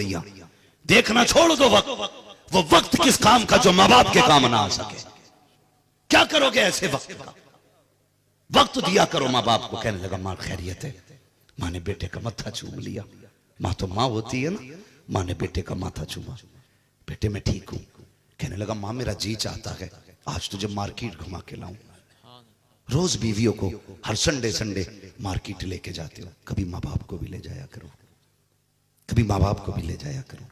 उंगलियां। देखना छोड़ दो वक्त, वो वक्त किस काम का जो माँ बाप के काम ना आ सके। क्या करोगे ऐसे वक्त का? वक्त दिया करो माँ बाप को। कहने लगा माँ खैरियत है। माँ ने बेटे का मत्था चूम लिया। माँ तो माँ होती है ना। माँ ने बेटे का माथा चूमा। बेटे मैं ठीक हूं। कहने लगा माँ मेरा जी चाहता है आज तुझे मार्केट घुमा के लाऊं। रोज बीवियों को हर संडे संडे मार्केट लेके जाते हो, कभी माँ बाप को भी ले जाया करो, कभी माँ बाप को भी ले जाया करो।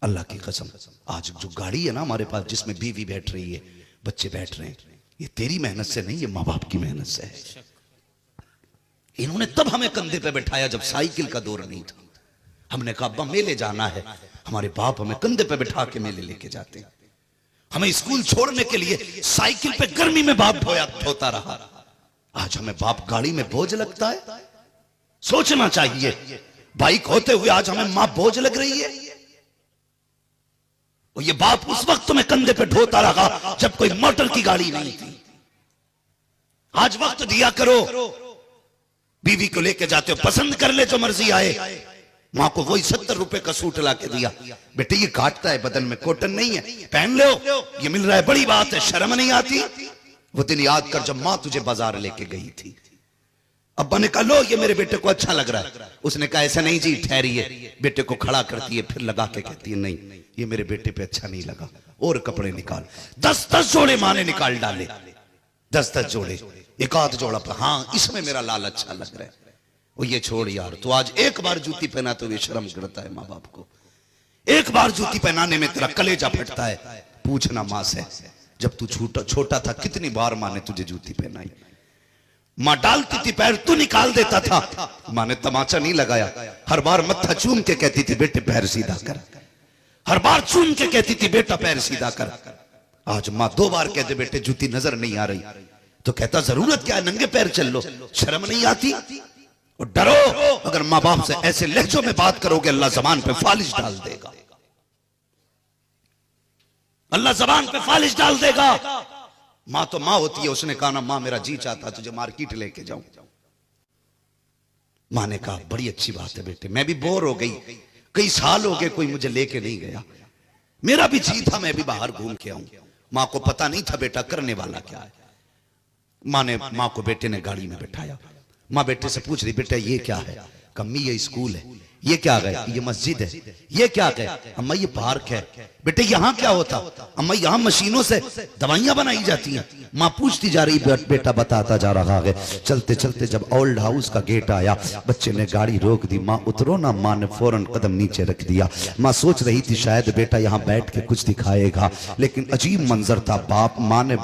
अल्लाह की कसम आज जो गाड़ी है ना हमारे पास, जिसमें बीवी बैठ रही है, बच्चे बैठ रहे हैं, ये तेरी मेहनत से नहीं, ये माँ बाप की मेहनत से है। इन्होंने तब हमें कंधे पे बैठाया जब साइकिल का दौर नहीं था। हमने कहा अब्बा मेले जाना है, हमारे बाप हमें कंधे पे बैठा के मेले लेके जाते हैं। हमें स्कूल छोड़ने के लिए साइकिल पे गर्मी में बाप धोता रहा। आज हमें बाप गाड़ी में बोझ लगता है। सोचना चाहिए, बाइक होते हुए आज हमें मां बोझ लग रही है। और ये बाप उस वक्त में कंधे पे ढोता रहा जब कोई मोटर की गाड़ी नहीं थी। आज वक्त दिया करो। बीवी को लेके जाते हो, पसंद कर ले जो मर्जी आए। मां को वही 70 रुपए का सूट ला के दिया, बेटे ये काटता है बदन में, कॉटन नहीं है, पहन लो, ये मिल रहा है, बड़ी बात है, शर्म नहीं आती। वो दिन याद कर जब मां तुझे बाजार लेके गई थी। अब्बा ने कहा लो ये मेरे बेटे को अच्छा लग रहा है। उसने कहा ऐसा नहीं जी, ठहरिए। बेटे को खड़ा करती है, फिर लगा के कहती है नहीं ये मेरे बेटे पे अच्छा नहीं लगा, और कपड़े निकाल। 10-10 जोड़े मां ने निकाल डाले, 10-10 जोड़े। एक आध जोड़ा पर हाँ इसमें मेरा लाल अच्छा लग रहा है। वो ये छोड़ यार, तो आज एक बार जूती पहना तो ये शर्म करता है माँ बाप को। एक बार जूती पहनाने में तेरा कलेजा फटता है। पूछना माँ से, जब तू छोटा था कितनी बार माँ ने तुझे जूती पहनाई। माँ डालती थी पैर, तू निकाल देता था, माँ ने तमाचा नहीं लगाया। हर बार मत्था चूम के कहती थी बेटे पैर सीधा कर। हर बार चूम के कहती थी बेटा पैर सीधा कर। आज माँ 2 बार कहते बेटे जूती नजर नहीं आ रही, तो कहता जरूरत क्या है, नंगे पैर चल लो, शर्म नहीं आती। और डरो, अगर माँ बाप से ऐसे लहजों में बात करोगे अल्लाह जबान पे फालिश डाल देगा। अल्लाह जबान पे फालिश डाल देगा। माँ तो माँ होती है। उसने कहा ना माँ मेरा जी चाहता तुझे मार्केट लेके जाऊं। माँ ने कहा बड़ी अच्छी बात है बेटे, मैं भी बोर हो गई, कई साल हो गए कोई मुझे लेके नहीं गया, मेरा भी जी था मैं भी बाहर घूम के आऊं। माँ को पता नहीं था बेटा करने वाला क्या है। माँ को बेटे ने गाड़ी में बैठाया। माँ बेटे से पूछ रही बेटा ये क्या है? कम्मी ये स्कूल है। ये क्या है? ये मस्जिद है। ये क्या है? अम्मा ये पार्क है। बेटे यहाँ क्या होता? अम्मा यहाँ मशीनों से दवाइयां बनाई जाती हैं। माँ पूछती जा रही, बेटा बताता जा रहा है। चलते चलते जब ओल्ड हाउस का गेट आया, बच्चे ने गाड़ी रोक दी। माँ उतरो ना। माँ ने फौरन कदम नीचे रख दिया। माँ सोच रही थी शायद बेटा यहाँ बैठ के कुछ दिखाएगा, लेकिन अजीब मंजर था। माँ ने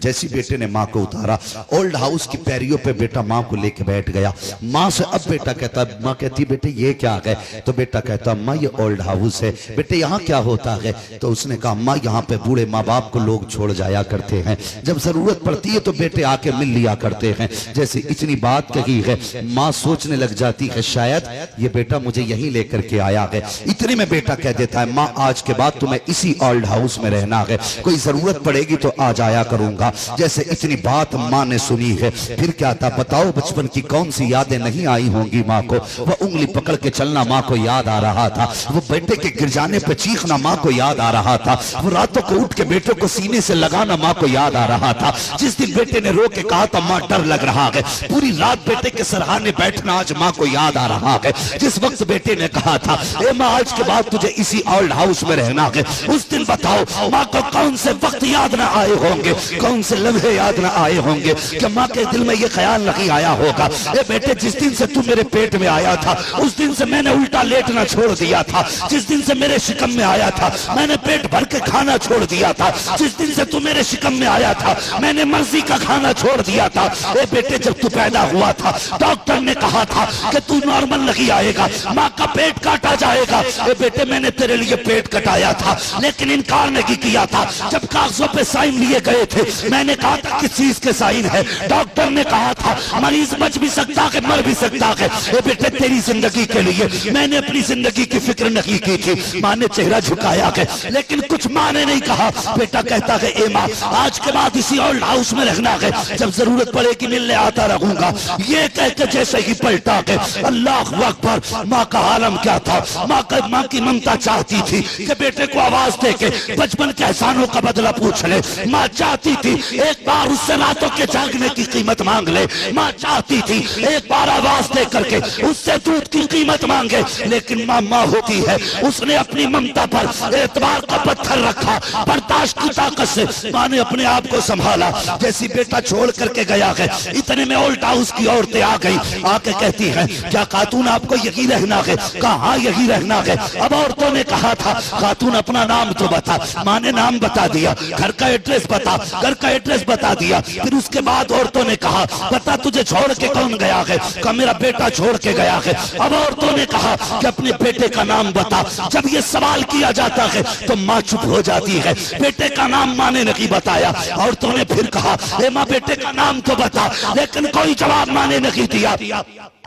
जैसी बेटे ने माँ को उतारा, ओल्ड हाउस की पैरियों पे बेटा माँ को लेके बैठ गया। माँ से अब बेटा कहता, माँ कहती बेटे ये क्या है? तो बेटा कहता अम्मा ये ओल्ड हाउस है। बेटे यहाँ क्या होता है? तो उसने कहा अम्मा यहाँ पे बूढ़े माँ बाप को लोग छोड़ जाया करते हैं, जब जरूरत पड़ती है तो बेटे आके मिल लिया करते हैं। जैसे इतनी बात कही है, माँ सोचने लग जाती है शायद ये बेटा मुझे यहीं लेकर के आया है। इतने में बेटा कह देता है माँ आज के बाद तुम्हें इसी ओल्ड हाउस में रहना है, कोई जरूरत पड़ेगी तो आ जाया करूंगा। जैसे इतनी बात माँ ने सुनी है, फिर क्या था बताओ, बचपन की कौन सी यादें नहीं आई होंगी माँ को। वह उंगली पकड़ के चलना माँ को याद आ रहा था, वो बेटे के गिर जाने पे चीखना माँ को याद आ रहा था, वो रातों को उठ के बेटे को सीने से लगाना माँ को याद आ रहा था। जिस दिन बेटे ने रो के कहा था माँ डर लग रहा है, पूरी रात बेटे के सराहने बैठना आज माँ को याद आ रहा है। जिस वक्त बेटे ने कहा था ए माँ आज के बाद तुझे इसी ओल्ड हाउस में रहना है, उस दिन बताओ माँ को कौन से वक्त याद ना आए होंगे, कौन से लम्हे याद ना आए होंगे कि माँ के दिल में ये ख्याल नहीं आया होगा ए बेटे जिस दिन से तू मेरे पेट में आया था उस दिन से मैंने उल्टा लेटना छोड़ दिया था। जिस दिन से मेरे शिकम में आया था मैंने पेट भर के खाना छोड़ दिया था। जिस दिन से तू मेरे शिकम में आया था मैंने मर्जी का खाना छोड़ दिया था। ए बेटे जब तू पैदा हुआ था डॉक्टर ने कहा था कि तू नॉर्मल नहीं आएगा, माँ का पेट काटा जाएगा। ए बेटे मैंने तेरे लिए पेट कटाया था लेकिन इनकार नहीं किया था। जब कागजों पे साइन लिए गए थे मैंने कहा था किस चीज के साइन है, डॉक्टर ने कहा था मरीज बच भी सकता है मर भी सकता है। ए बेटे तेरी जिंदगी के लिए मैंने अपनी जिंदगी की फिक्र नहीं की थी। माँ ने चेहरा झुकाया है, लेकिन कुछ माँ ने नहीं कहा। बेटा कहता है ए माँ, आज के बाद इसी ओल्ड हाउस में रहना है, जब जरूरत पड़ेगी मिलने आता रहूंगा। ये कहकर जैसे ही पलटा के अल्लाह अकबर, माँ का आलम क्या था। माँ की ममता चाहती थी कि बेटे को आवाज दे के बचपन के एहसानों का बदला पूछ ले। माँ चाहती थी एक बार उससे रातों के जागने की कीमत मांग ले। माँ चाहती थी एक बार आवाज दे करके उससे दूध की कीमत मांगे। लेकिन माँ होती है, उसने अपनी ममता पर एतबार का पत्थर रखा, बर्दाश्त की ताकत से माँ ने अपने आप को संभाला। जैसी बेटा छोड़ करके गया है, इतने में ओल्ड हाउस की औरतें आ गई, आके कहती हैं क्या खातून आपको यही रहना है? कहा यही रहना है। अब औरतों ने कहा था खातून अपना नाम तो बता। माँ ने नाम बता दिया, घर का एड्रेस बता, घर का एड्रेस बता दिया। फिर उसके बाद औरतों ने कहा बता तुझे छोड़ के कौन गया है? कहा मेरा बेटा छोड़ के गया है। अब औरतों ने कहा कि अपने बेटे का नाम बता। जब ये सवाल किया जाता है तो माँ चुप हो जाती है। बेटे का नाम माँ ने नहीं बताया। औरतों ने फिर कहा ए माँ बेटे का नाम तो बता, लेकिन कोई जवाब माँ ने नहीं दिया।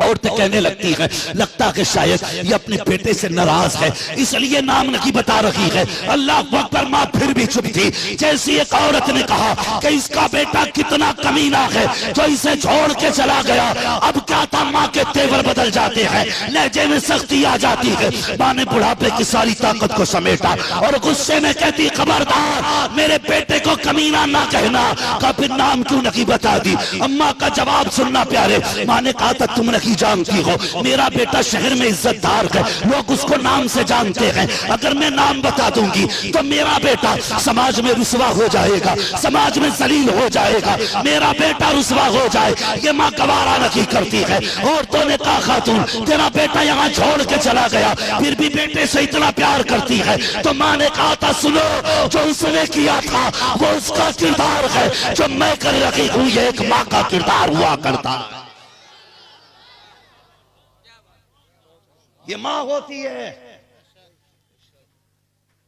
औरतें कहने लगती है लगता है शायद ये अपने बेटे से नाराज है, इसलिए नाम नहीं बता रही है। अल्लाह अकबर, माँ फिर भी चुप थी। जैसी एक औरत ने कहा कि इसका बेटा कितना कमीना है जो इसे छोड़ के चला गया। अब क्या था, माँ के तेवर बदल जाते हैं, लहजे में सख्ती आ जाती है। माँ ने बुढ़ापे की सारी ताकत को समेटा और गुस्से में कहती खबरदार मेरे बेटे को कमीना ना कहना। का फिर नाम क्यों नहीं बता दी? अम्मा का जवाब सुनना प्यारे। माँ ने कहा था तुम नहीं जानती हो, मेरा बेटा शहर में इज्जतदार है, लोग उसको नाम से जानते हैं। अगर मैं नाम बता दूंगी तो मेरा बेटा समाज में रुसवा हो जाएगा, समाज में जलील हो जाएगा, मेरा बेटा रुसवा हो जाए। ये माँ गवारा नहीं करती है। औरतों ने कहा खातून तेरा बेटा यहाँ छोड़ के चला गया, फिर भी बेटे से इतना प्यार करती है। तो माँ ने कहा था सुनो, जो उसने किया था वो उसका किरदार है, जो मैं कर रही हूँ ये एक माँ का किरदार हुआ करता। ये माँ होती है।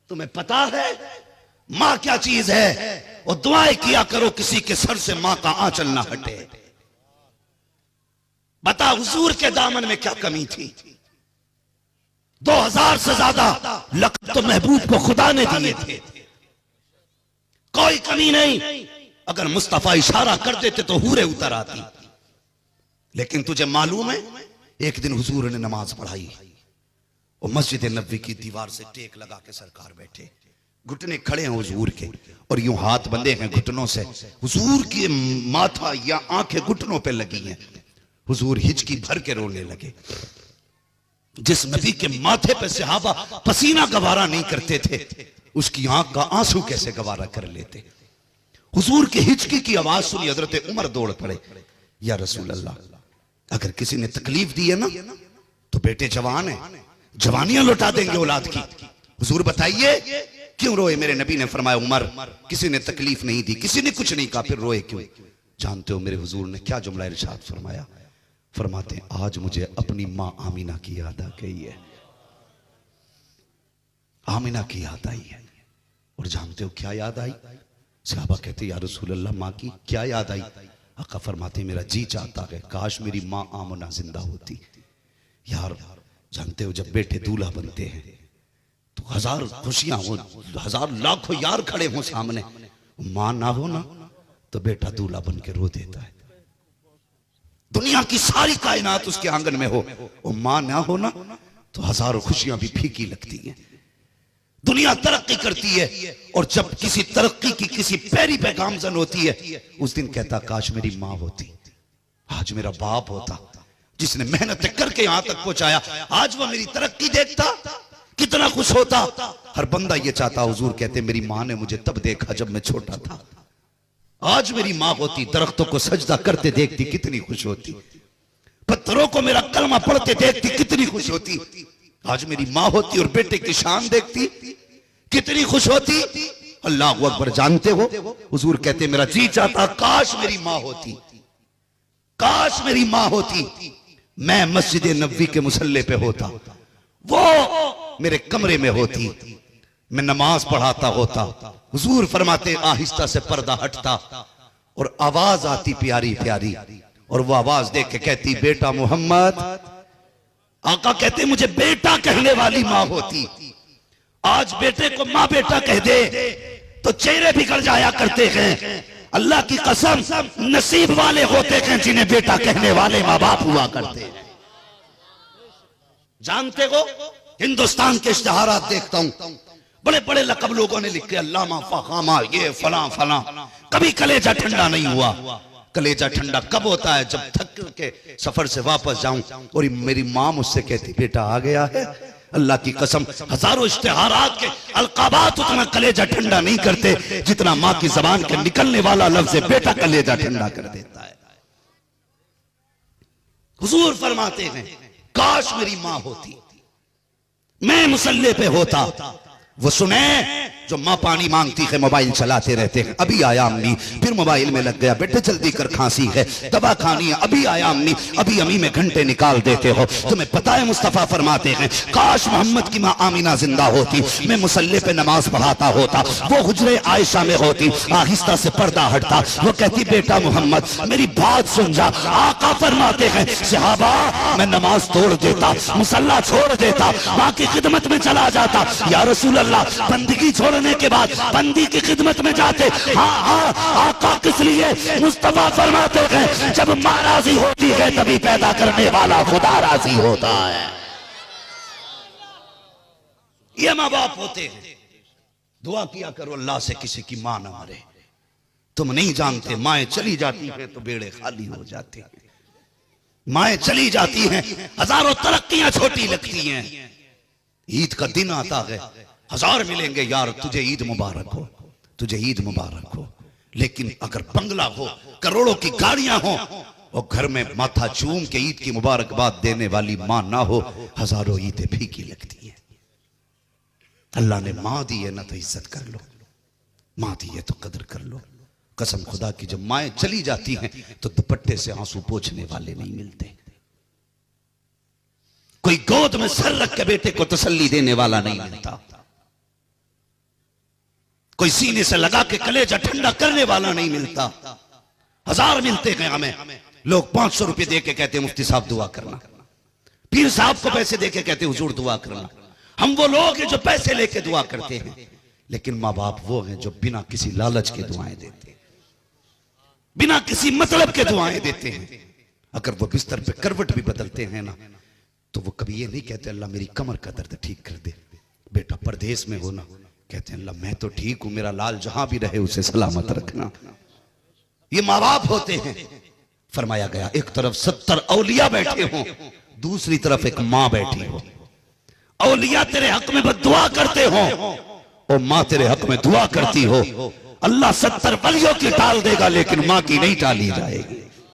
तुम्हें पता है माँ क्या चीज है? और दुआएं किया करो किसी के सर से माँ का आंचल ना हटे। बता हुजूर के दामन में क्या कमी थी? 2000 से ज्यादा लक़ब तो महबूब को खुदा ने दिए थे, कोई कमी नहीं। अगर मुस्तफा इशारा कर देते तो हूरे उतर आती। लेकिन तुझे मालूम है एक दिन हुजूर ने नमाज पढ़ाई और मस्जिद नबी की दीवार से टेक लगा के सरकार बैठे, घुटने खड़े हैं हुजूर के और यूं हाथ बंधे हैं घुटनों से। हुजूर की माथा या आंखें घुटनों पे लगी हैं। हुजूर हिचकी भर के रोने लगे। जिस नबी के माथे पे सहाबा पसीना गवारा नहीं करते थे, उसकी आंख का आंसू कैसे गवारा कर लेते। हुजूर की हिचकी की आवाज सुनी हजरत उमर दौड़ पड़े, या रसूल अल्लाह अगर किसी ने तकलीफ दी है ना तो बेटे जवान है, जवानियां लौटा देंगे औलाद की। हुजूर बताइए क्यों रोए? मेरे नबी ने फरमाया उमर किसी ने तकलीफ नहीं दी, किसी ने कुछ नहीं कहा, फिर रोए क्यों? जानते हो मेरे हुजूर ने क्या जुमला इरशाद फरमाया? फरमाते आज मुझे अपनी मां आमिना की याद आ गई है, आमिना की याद आई है। और जानते हो क्या याद आई? सहाबा कहते या रसूल अल्लाह मां की क्या याद आई? आका फरमाते मेरा जी चाहता है काश मेरी मां आमना जिंदा होती। यार जानते हो जब बेटे दूल्हा बनते हैं तो हजार खुशियां हो, हजार लाखों यार खड़े हो सामने, मां ना हो ना तो बेटा दूल्हा बन के रो देता है। दुनिया की सारी कायनात उसके आंगन में हो, और मां ना हो ना तो हजारों खुशियां भी फीकी लगती हैं। दुनिया तरक्की करती है और जब किसी तरक्की की किसी पैरी पे गामजन होती है उस दिन कहता काश मेरी मां होती, आज मेरा बाप होता जिसने मेहनत करके यहां तक पहुंचाया, आज वो मेरी तरक्की देखता कितना खुश होता। हर बंदा ये चाहता। हुजूर कहते मेरी मां ने मुझे तब देखा जब मैं छोटा था, आज मेरी मां होती दरख्तों को सजदा करते देखती कितनी खुश होती, पत्थरों को मेरा कलमा पढ़ते देखती कितनी खुश होती। आज मेरी मां होती और बेटे की शान देखती कितनी खुश होती। अल्लाह अकबर। जानते हो हुजूर कहते मेरा जी चाहता काश मेरी मां होती, काश मेरी मां होती, मैं मस्जिद नबवी के मुसल्ले पे होता, वो मेरे कमरे में होती, मैं नमाज पढ़ाता होता। हुजूर फरमाते आहिस्ता से पर्दा हटता और आवाज आती प्यारी प्यारी, और वो आवाज देख के कहती बेटा मोहम्मद। आका कहते मुझे बेटा कहने वाली मां होती, आज बेटे को माँ बेटा कह दे तो चेहरे बिगड़ जाया करते हैं। अल्लाह की कसम, नसीब वाले होते हैं जिन्हें बेटा कहने वाले माँ बाप हुआ करते हैं। जानते हो, हिंदुस्तान के इश्तिहारात देखता हूं, बड़े बड़े लकब लोगों ने लिखे, अल्लामा फखामा, ये फला फला। कभी कलेजा ठंडा नहीं हुआ। कलेजा ठंडा कब होता है? जब थक के सफर से वापस जाऊं और मेरी माँ मुझसे कहती बेटा आ गया है। अल्लाह की कसम, हजारों इश्तिहारात के अलकाबात उतना कलेजा ठंडा नहीं करते जितना माँ की जबान के निकलने वाला लफ्ज़ बेटा कलेजा ठंडा कर देता है। हुजूर फरमाते हैं, काश मेरी माँ होती, मैं मुसल्ले पे होता। वो सुने जो माँ पानी मांगती है, मोबाइल चलाते रहते हैं, अभी आया अम्मी, फिर मोबाइल में लग गया, बेटे जल्दी कर, खांसी है, दवा खानी है, अभी आया अम्मी, अभी अम्मी में घंटे निकाल देते हो। तुम्हें पता है मुस्तफा फरमाते हैं, काश मोहम्मद की माँ आमिना जिंदा होती, मैं मुसल्ले पे नमाज पढ़ाता होता, वो हुजरे आयशा में होती, आहिस्ता से पर्दा हटता, वो कहती बेटा मोहम्मद मेरी बात सुन जा। आका फरमाते हैं, सहाबा मैं नमाज तोड़ देता, मुसल्ला छोड़ देता, माँ की खिदमत में चला जाता। या रसूल अल्लाह, बंदगी छोड़ने के बाद बंदी की खिदमत में जाते। हाँ हाँ, आका किस लिए? मुस्तफा फरमाते हैं, जब माँ राजी होती है तभी पैदा करने वाला खुदा राजी होता है। ये माँ बाप होते हैं। दुआ किया करो अल्लाह से किसी की माँ ना मरे। तुम नहीं जानते, माएँ चली जाती है तो बेड़े खाली हो जाते हैं। माएँ चली जाती हैं, हजारों तरक्कियां छोटी लगती हैं। ईद का दिन आता है, हजार मिलेंगे, यार तुझे ईद मुबारक हो, तुझे ईद मुबारक हो। लेकिन अगर बंगला हो, करोड़ों की गाड़ियां हो और घर में माथा चूम के ईद की मुबारकबाद देने वाली मां ना हो, हजारों ईदें फीकी लगती हैं। अल्लाह ने मां दी है ना तो इज्जत कर लो, मां दी है तो कदर कर लो। कसम खुदा की, जब माएँ चली जाती हैं तो दुपट्टे से आंसू पोंछने वाले नहीं मिलते। कोई गोद में सर रख के बेटे को तसल्ली देने वाला नहीं मिलता। कोई सीने से लगा के कलेजा ठंडा करने वाला नहीं मिलता। हजार मिलते हैं हमें, लोग 500 रुपए दे के कहते हैं मुफ्ती साहब दुआ करना, पीर साहब को पैसे दे के कहते हैं हुजूर दुआ करना। हम वो लोग हैं जो पैसे लेके दुआ करते हैं, लेकिन माँ बाप वो हैं जो बिना किसी लालच के दुआएं देते हैं, बिना किसी मतलब के दुआएं देते हैं। अगर वो बिस्तर पे करवट भी बदलते हैं ना तो वो कभी ये नहीं कहते अल्लाह मेरी कमर का दर्द ठीक कर दे, बेटा परदेश में हो ना, कहते हैं अल्लाह मैं तो ठीक हूं, मेरा लाल जहां भी रहे उसे सलामत रखना। ये माँ बाप होते हैं। फरमाया गया, एक तरफ 70 औलिया बैठे हो, दूसरी तरफ एक माँ बैठी हो। औलिया तेरे हक में बद्दुआ करते हो और माँ तेरे हक में दुआ करती हो। अल्लाह 70 वलियों की टाल देगा लेकिन माँ की नहीं टाली जाएगी।